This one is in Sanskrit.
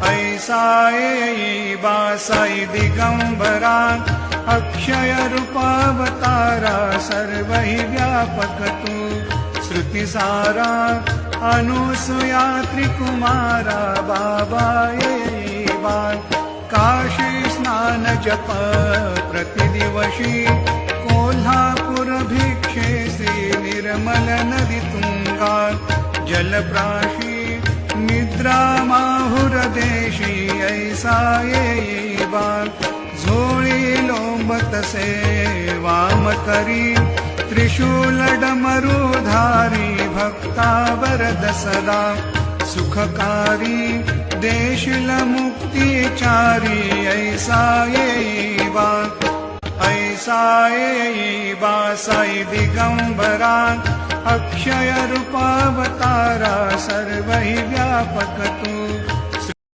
ऐसा येईबा साई दिगंबरा अक्षय रूपावतारा सर्व ही व्यापक तू श्रुतिसारा अनुसूया त्रिकुमारा बाबा येईबा काशी स्नान जप प्रतिदिवशी कोल्हापुर भिक्षेसी निर्मल नदी तुंगा जलप्राशी निद्रा माहुर देशी ऐसा येईबा झोळी लोंबतसे वामकरी त्रिशूल डमरुधारी भक्ता वरद सदा सुखकारी देशिल मुक्तिचारी ऐसा येईबा साई दिगंबरा अक्षय रूपावतारा सर्व ही व्यापक तू